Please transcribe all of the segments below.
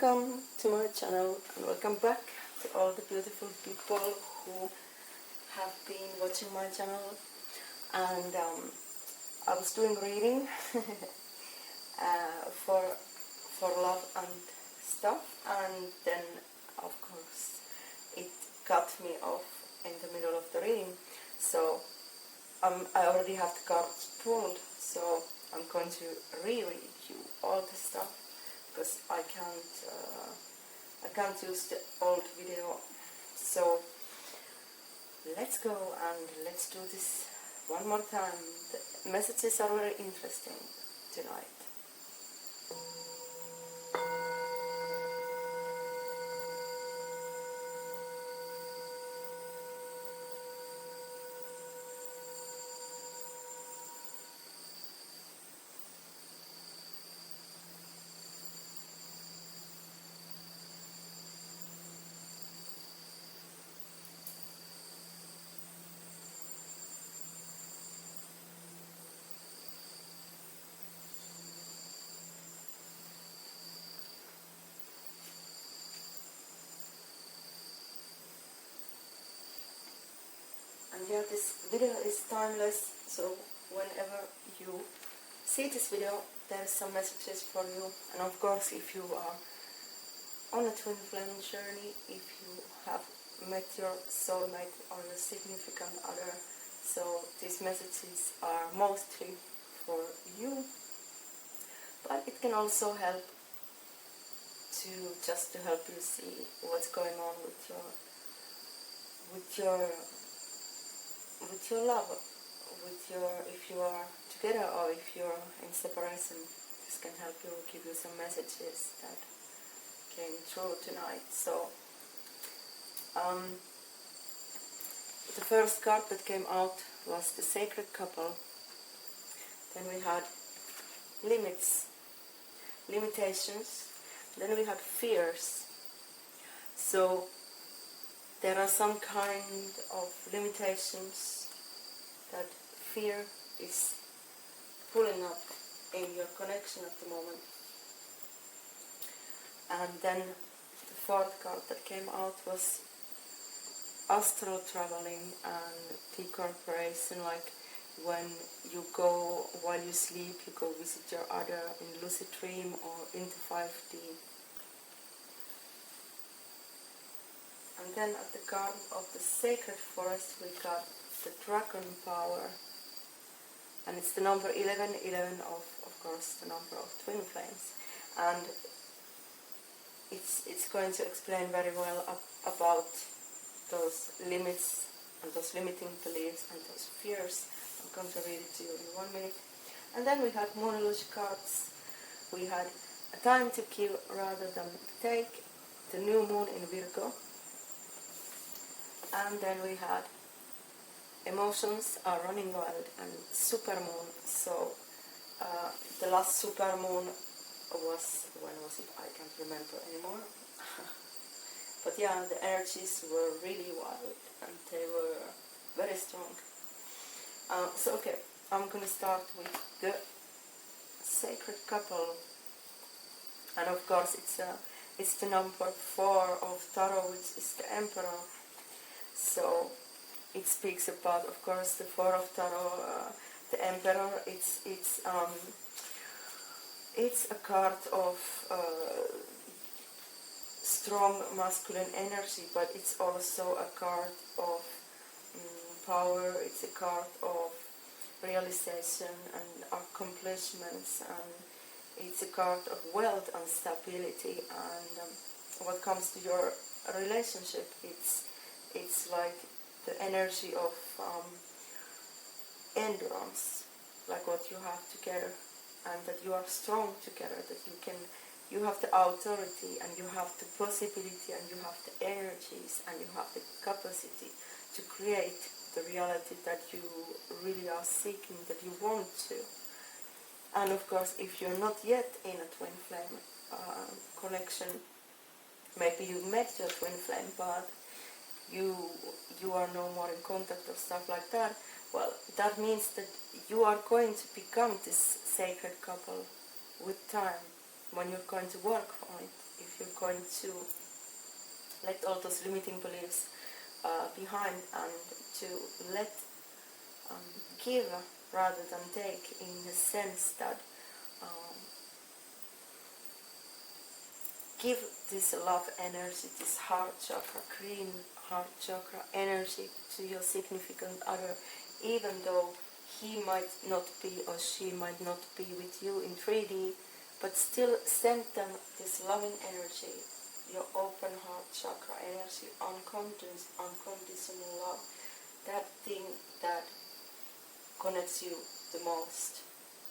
Welcome to my channel and welcome back to all the beautiful people who have been watching my channel. And I was doing reading for love and stuff, and then of course it cut me off in the middle of the reading. So I already have the cards pulled, so I'm going to reread you all the stuff because I can't use the old video. So let's go and let's do this one more time. The messages are very interesting tonight. And yeah, this video is timeless, so whenever you see this video, there's some messages for you. And of course, if you are on a twin flame journey, if you have met your soulmate or your significant other, so these messages are mostly for you, but it can also help to help you see what's going on with your love, if you are together or if you're in separation. This can help you, give you some messages that came through tonight. So the first card that came out was the sacred couple. Then we had limitations. Then we had fears. So there are some kind of limitations that fear is pulling up in your connection at the moment. And then the fourth card that came out was astral traveling and decorporation, like when you go, while you sleep, you go visit your other in lucid dream or into 5D. And then at the card of the sacred forest we got the dragon power, and it's the number 1111 of course the number of twin flames, and it's going to explain very well about those limits and those limiting beliefs and those fears. I'm going to read it to you in 1 minute. And then we had monology cards. We had a time to give rather than take, the new moon in Virgo. And then we had emotions are running wild and supermoon. So the last supermoon was, when was it? I can't remember anymore. But yeah, the energies were really wild and they were very strong. So okay, I'm gonna start with the sacred couple. And of course it's the number 4 of tarot, which is the emperor. So it speaks about, of course, the 4 of tarot, the emperor. It's a card of strong masculine energy, but it's also a card of power. It's a card of realization and accomplishments, and it's a card of wealth and stability. And what comes to your relationship, it's like the energy of endurance, like what you have together, and that you are strong together, that you have the authority and you have the possibility and you have the energies and you have the capacity to create the reality that you really are seeking, that you want to. And of course, if you're not yet in a twin flame connection, maybe you met your twin flame, but you are no more in contact or stuff like that, well, that means that you are going to become this sacred couple with time, when you're going to work on it. if you're going to let all those limiting beliefs behind and to let give rather than take, in the sense that give this love energy, this heart chakra, green heart chakra energy to your significant other, even though he might not be or she might not be with you in 3D, but still send them this loving energy, your open heart chakra energy, unconditional love, that thing that connects you the most,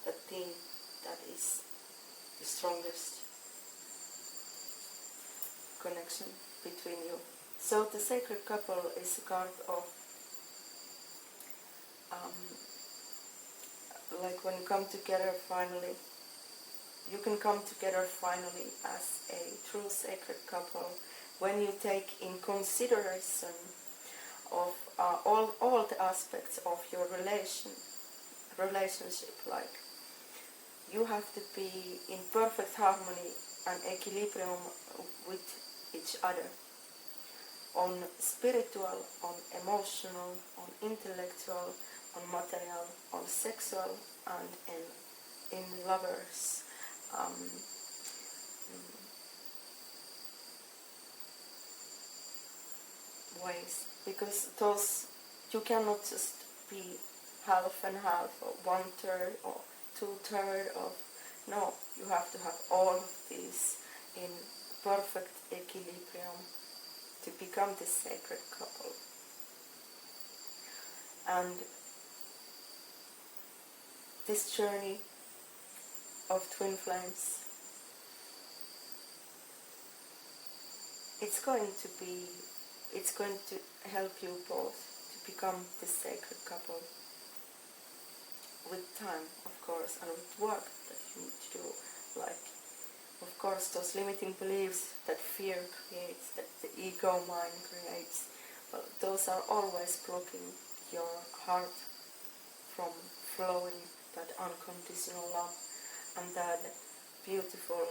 that thing that is the strongest connection between you. So the sacred couple is a card of like when you come together finally, you can come together finally as a true sacred couple when you take in consideration of all the aspects of your relationship. Like, you have to be in perfect harmony and equilibrium with each other, on spiritual, on emotional, on intellectual, on material, on sexual, and in lovers. Ways, because those, you cannot just be half and half, or 1/3 or 2/3 of, no, you have to have all of these in perfect equilibrium to become this sacred couple. And this journey of twin flames, it's going to help you both to become this sacred couple with time, of course, and with work that you need to do. Like, of course, those limiting beliefs that fear creates, that the ego mind creates, well, those are always blocking your heart from flowing that unconditional love and that beautiful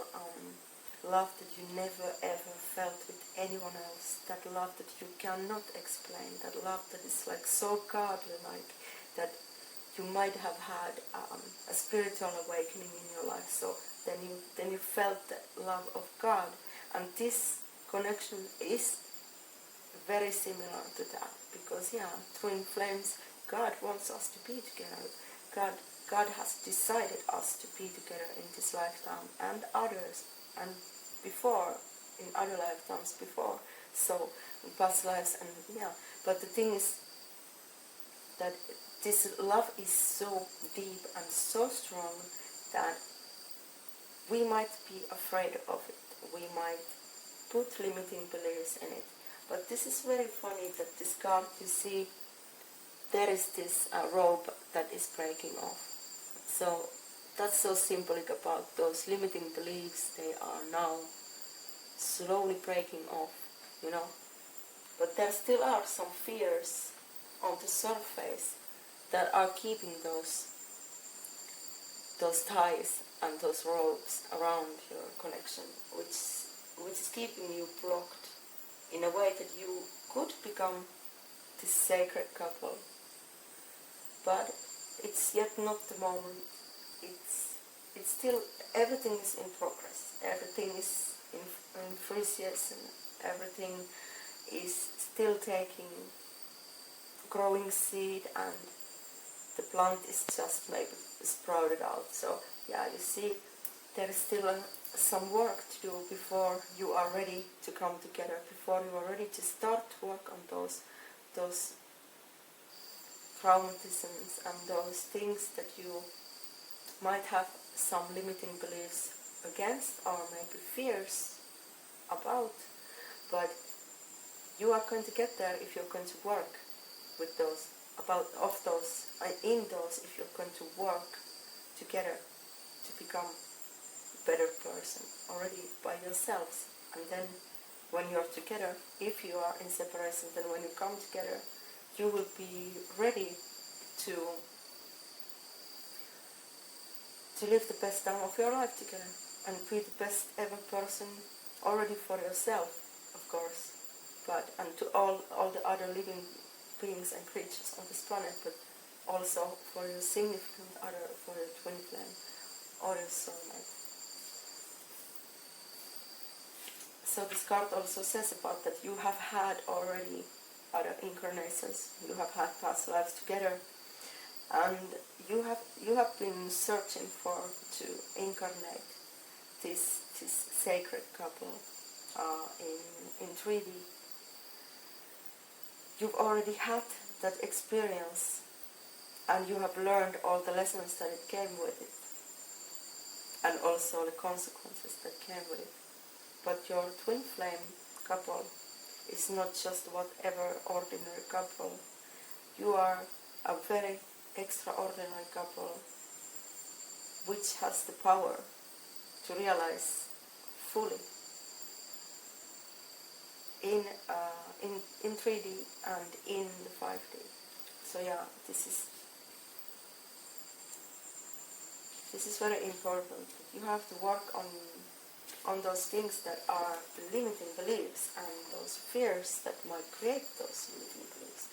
love that you never ever felt with anyone else, that love that you cannot explain, that love that is like so godly-like, that you might have had a spiritual awakening in your life. So then you felt the love of God, and this connection is very similar to that, because twin flames, God wants us to be together. God has decided us to be together in this lifetime and others, and before, in other lifetimes before, so in past lives, and but the thing is that this love is so deep and so strong that we might be afraid of it, we might put limiting beliefs in it. But this is very funny that this card, you see, there is this rope that is breaking off. So that's so symbolic about those limiting beliefs. They are now slowly breaking off, But there still are some fears on the surface that are keeping those ties and those ropes around your connection, which is keeping you blocked in a way that you could become this sacred couple. But it's yet not the moment. It's still, everything is in progress. Everything is in freezes, and everything is still taking growing seed, and the plant is just maybe sprouted out. So you see, there is still some work to do before you are ready to come together, before you are ready to start to work on those traumatisms and those things that you might have some limiting beliefs against, or maybe fears about. But you are going to get there if you're going to work with those, in those, if you're going to work together to become a better person already by yourselves. And then when you're together, if you are in separation, then when you come together, you will be ready to live the best time of your life together and be the best ever person already for yourself, of course, but and to all the other living beings and creatures on this planet, but also for your significant other, for your twin flame or your soulmate. So this card also says about that you have had already other incarnations, you have had past lives together, and you have been searching for to incarnate this sacred couple in 3D. You've already had that experience, and you have learned all the lessons that it came with it, and also the consequences that came with it. But your twin flame couple is not just whatever ordinary couple. You are a very extraordinary couple which has the power to realize fully in 3D and in the 5D. So yeah, this is very important. You have to work on those things that are the limiting beliefs and those fears that might create those limiting beliefs.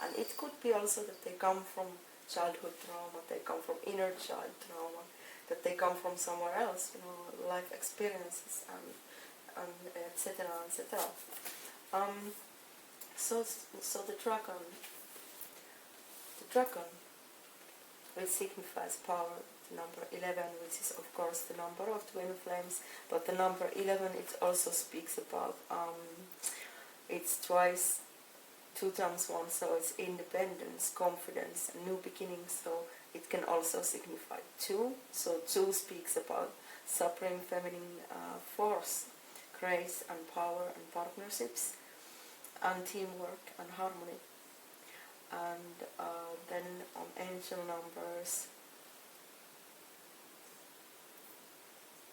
And it could be also that they come from childhood trauma, they come from inner child trauma, that they come from somewhere else, life experiences and etc. etc. So the dragon, which signifies power, the number 11, which is of course the number of twin flames, but the number 11, it also speaks about, it's twice, 2 times 1, so it's independence, confidence, and new beginnings, so it can also signify 2, so 2 speaks about supreme feminine force, grace and power and partnerships, and teamwork and harmony. And then on angel numbers,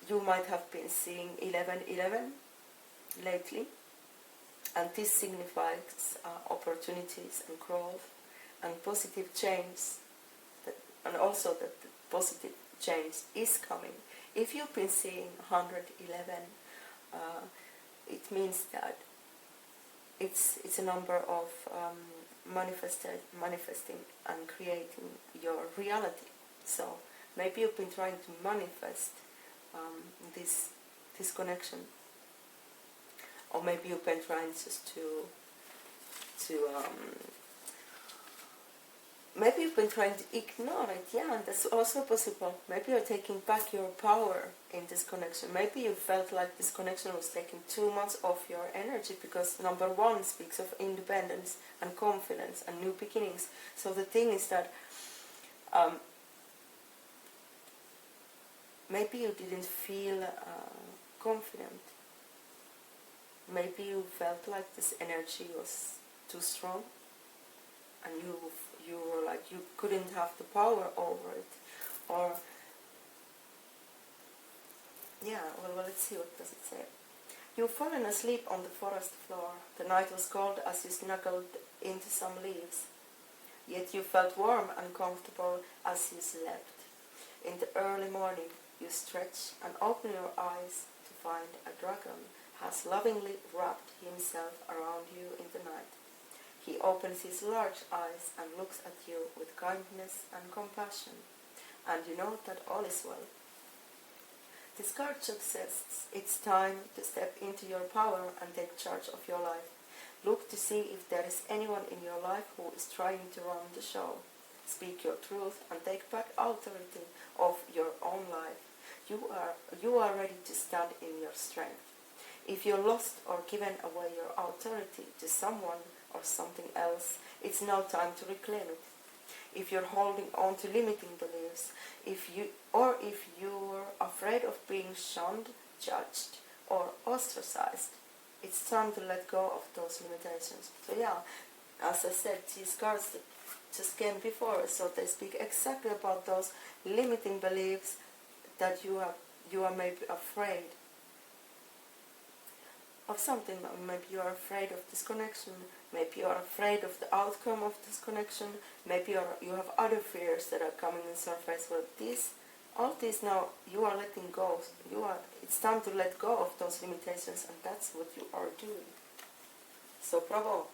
you might have been seeing 1111 lately, and this signifies opportunities and growth and positive change, and also that the positive change is coming. If you've been seeing 111, it means that it's a number of manifesting and creating your reality. So maybe you've been trying to manifest this connection, or maybe you've been trying just maybe you've been trying to ignore it. Yeah, that's also possible. Maybe you're taking back your power in this connection. Maybe you felt like this connection was taking too much of your energy, because number 1 speaks of independence and confidence and new beginnings. So the thing is that maybe you didn't feel confident. Maybe you felt like this energy was too strong, and you were like you couldn't have the power over it, or yeah. Well, let's see, what does it say. You've fallen asleep on the forest floor. The night was cold as you snuggled into some leaves, yet you felt warm and comfortable as you slept. In the early morning, you stretch and open your eyes to find a dragon has lovingly wrapped himself around you in the night. He opens his large eyes and looks at you with kindness and compassion, and you know that all is well. This card suggests it's time to step into your power and take charge of your life. Look to see if there is anyone in your life who is trying to run the show. Speak your truth and take back authority of your own life. You are ready to stand in your strength. If you're lost or given away your authority to someone or something else, it's now time to reclaim it. If you're holding on to limiting beliefs, if you're afraid of being shunned, judged, or ostracized, it's time to let go of those limitations. So yeah, as I said, these cards that just came before, so they speak exactly about those limiting beliefs that you are maybe afraid of something. Maybe you are afraid of this connection, maybe you are afraid of the outcome of this connection, maybe you have other fears that are coming in surface. Well, these all this now, you are letting go. It's time to let go of those limitations, and that's what you are doing. So bravo,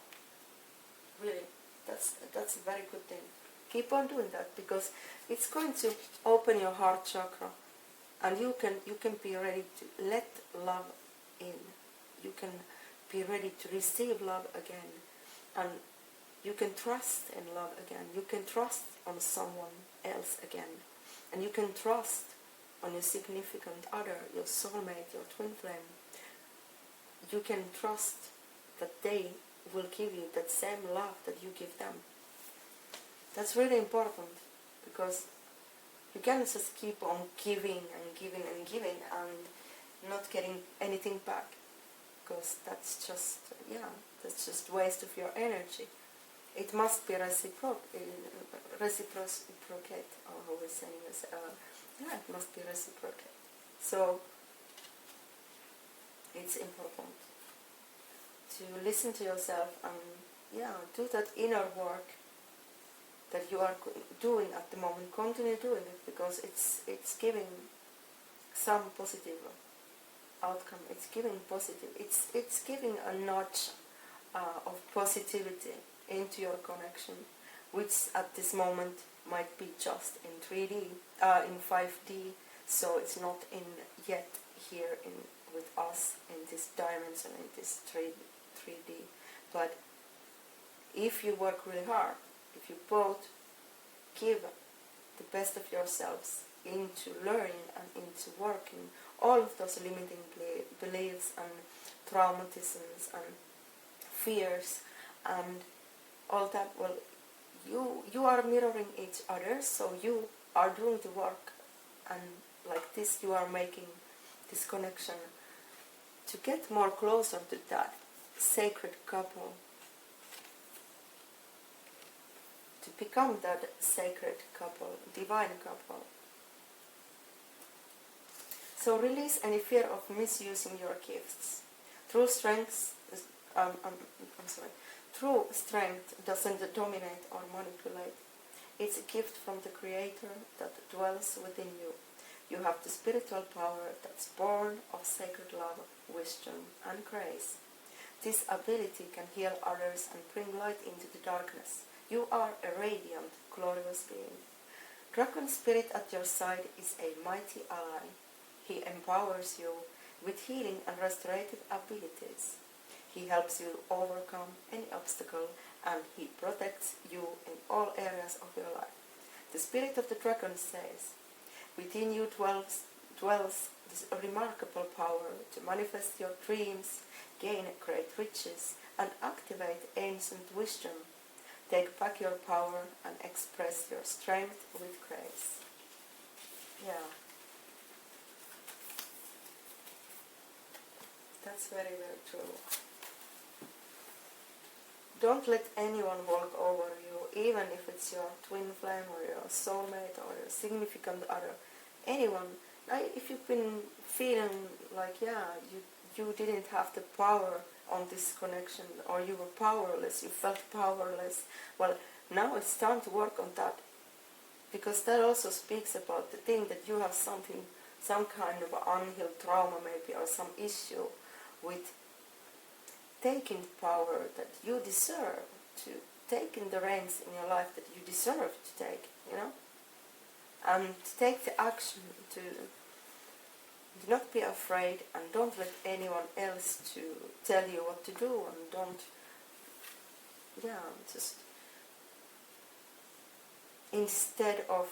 really, that's a very good thing. Keep on doing that, because it's going to open your heart chakra, and you can be ready to let love in. You can be ready to receive love again, and you can trust in love again. You can trust on someone else again, and you can trust on your significant other, your soulmate, your twin flame. You can trust that they will give you that same love that you give them. That's really important, because you can't just keep on giving and giving and giving and not getting anything back, because that's just waste of your energy. It must be reciprocate, or how we're saying this. It must be reciprocate. So it's important to listen to yourself and do that inner work that you are doing at the moment. Continue doing it, because it's giving some positive outcome. It's giving positive. It's giving a notch of positivity into your connection, which at this moment might be just in 3D, in 5D. So it's not in yet here with us in this dimension, in this 3D. But if you work really hard, if you both give the best of yourselves into learning and into working all of those limiting beliefs and traumatisms and fears and all that, well, you are mirroring each other, so you are doing the work, and like this you are making this connection to get more closer to that sacred couple, to become that sacred couple, divine couple. So release any fear of misusing your gifts. True strength doesn't dominate or manipulate. It's a gift from the Creator that dwells within you. You have the spiritual power that's born of sacred love, wisdom, and grace. This ability can heal others and bring light into the darkness. You are a radiant, glorious being. Dragon Spirit at your side is a mighty ally. He empowers you with healing and restorative abilities. He helps you overcome any obstacle, and he protects you in all areas of your life. The Spirit of the Dragon says, within you dwells this remarkable power to manifest your dreams, gain great riches, and activate ancient wisdom. Take back your power and express your strength with grace. Yeah. That's very, very true. Don't let anyone walk over you, even if it's your twin flame or your soulmate or your significant other. Anyone. If you've been feeling like, you didn't have the power on this connection, or you were powerless, you felt powerless, well, now it's time to work on that. Because that also speaks about the thing that you have some kind of unhealed trauma maybe, or some issue with taking power that you deserve, to taking the reins in your life that you deserve to take, and take the action to do not be afraid, and don't let anyone else to tell you what to do, and don't, just instead of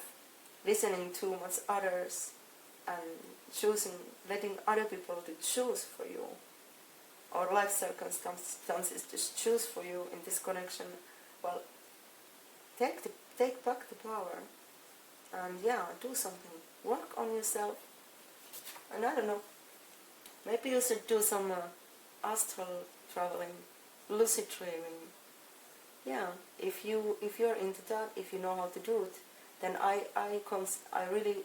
listening too much others and letting other people to choose for you, or life circumstances just choose for you in this connection, well, take back the power, and do something. Work on yourself, and I don't know, maybe you should do some astral traveling, lucid dreaming. If you're into that, if you know how to do it, then I really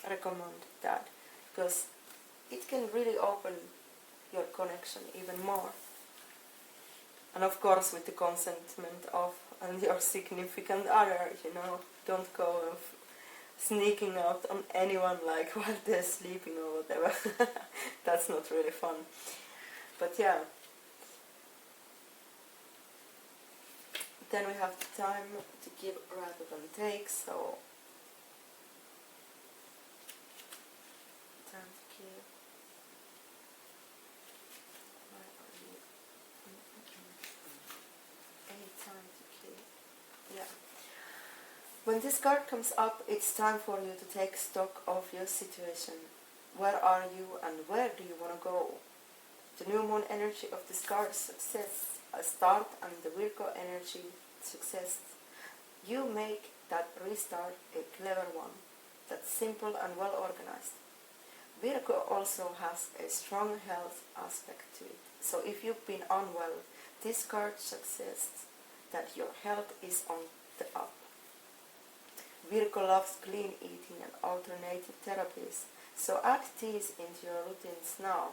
recommend that, because it can really open your connection even more. And of course with the consentment of your significant other, don't go sneaking out on anyone like while they're sleeping or whatever. That's not really fun. But yeah. Then we have the time to give rather than take, so time to give. Where are you? Time to give. Yeah. When this card comes up, it's time for you to take stock of your situation. Where are you and where do you want to go? The new moon energy of this card is success, a start, and the Virgo energy, success. You make that restart a clever one, that's simple and well organized. Virgo also has a strong health aspect to it. So if you've been unwell, this card suggests that your health is on the up. Virgo loves clean eating and alternative therapies, so add these into your routines now,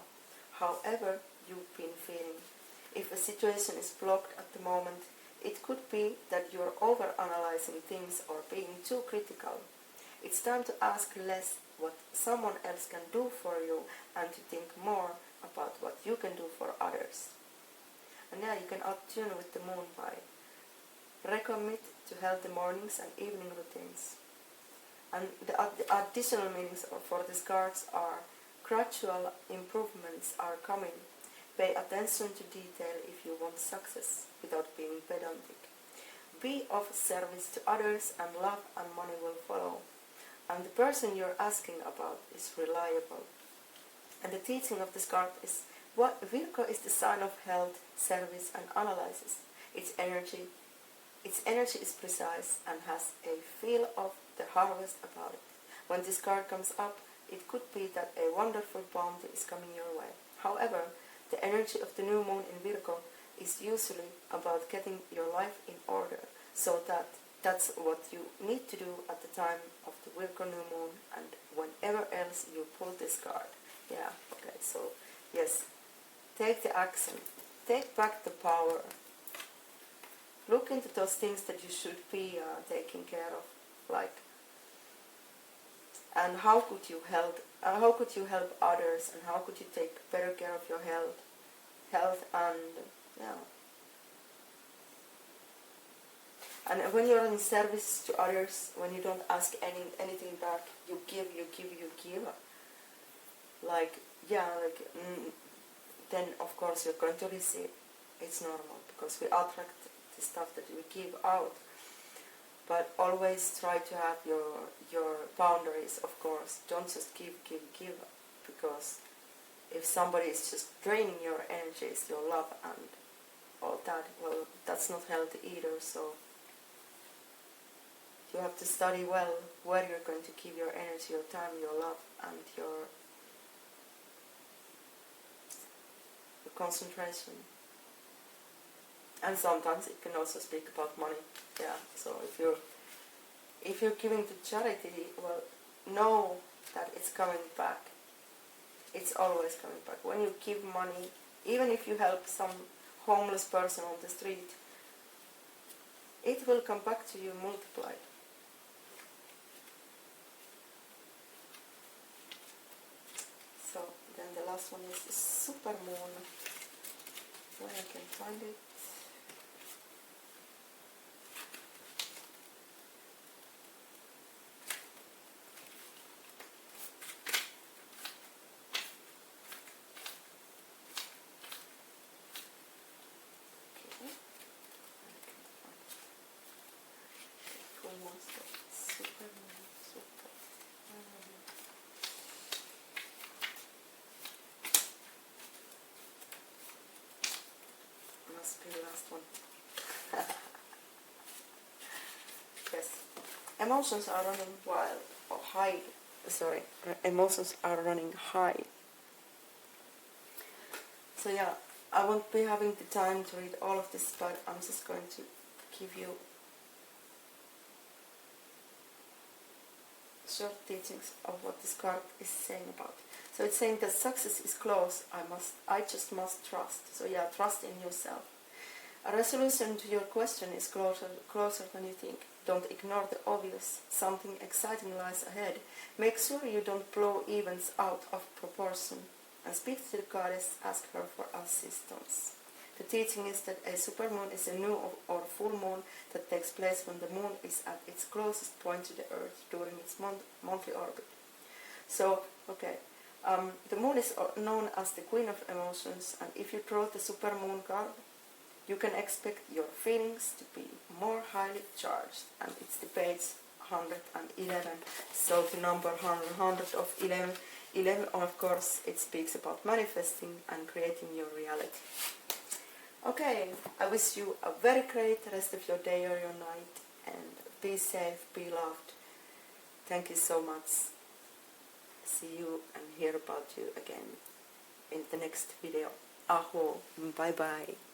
however you've been feeling. If a situation is blocked at the moment, it could be that you're overanalyzing things or being too critical. It's time to ask less what someone else can do for you and to think more about what you can do for others. And yeah, you can attune with the moon by recommit to healthy mornings and evening routines. And the additional meanings for these cards are gradual improvements are coming. Pay attention to detail if you want success without being pedantic. Be of service to others and love and money will follow. And the person you're asking about is reliable. And the teaching of this card is what Virgo is the sign of health, service and analysis. Its energy is precise and has a feel of the harvest about it. When this card comes up, it could be that a wonderful bounty is coming your way. However, the energy of the new moon in Virgo is usually about getting your life in order, so that's what you need to do at the time of the Virgo new moon and whenever else you pull this card. Yeah, okay, so yes, take the action, take back the power. Look into those things that you should be taking care of, like, and how could you help others, and how could you take better care of your health, and yeah. And when you're in service to others, when you don't ask anything back, you give. Then of course you're going to receive. It's normal because we attract the stuff that we give out. But always try to have your boundaries, of course. Don't just give, because if somebody is just draining your energies, your love and all that, well, that's not healthy either. So you have to study well where you're going to give your energy, your time, your love and your concentration. And sometimes it can also speak about money. Yeah, so if you're giving to charity, well, know that it's coming back. It's always coming back. When you give money, even if you help some homeless person on the street, it will come back to you multiplied. So then the last one is the super moon. Where I can find it. Must be the last one. Yes. Emotions are running wild or high. Sorry, emotions are running high. So yeah, I won't be having the time to read all of this, but I'm just going to give you short teachings of what this card is saying about. So it's saying that success is close. I just must trust. So yeah, trust in yourself. A resolution to your question is closer than you think. don't ignore the obvious. Something exciting lies ahead. Make sure you don't blow events out of proportion. And speak to the goddess, ask her for assistance. The teaching is that a supermoon is a new or full moon that takes place when the moon is at its closest point to the earth during its monthly orbit. So, okay, the moon is known as the queen of emotions, and if you draw the supermoon card, you can expect your feelings to be more highly charged, and it's the page 111. So the number 100 of 11, of course, it speaks about manifesting and creating your reality. Okay, I wish you a very great rest of your day or your night, and be safe, be loved. Thank you so much. See you and hear about you again in the next video. Aho, bye bye.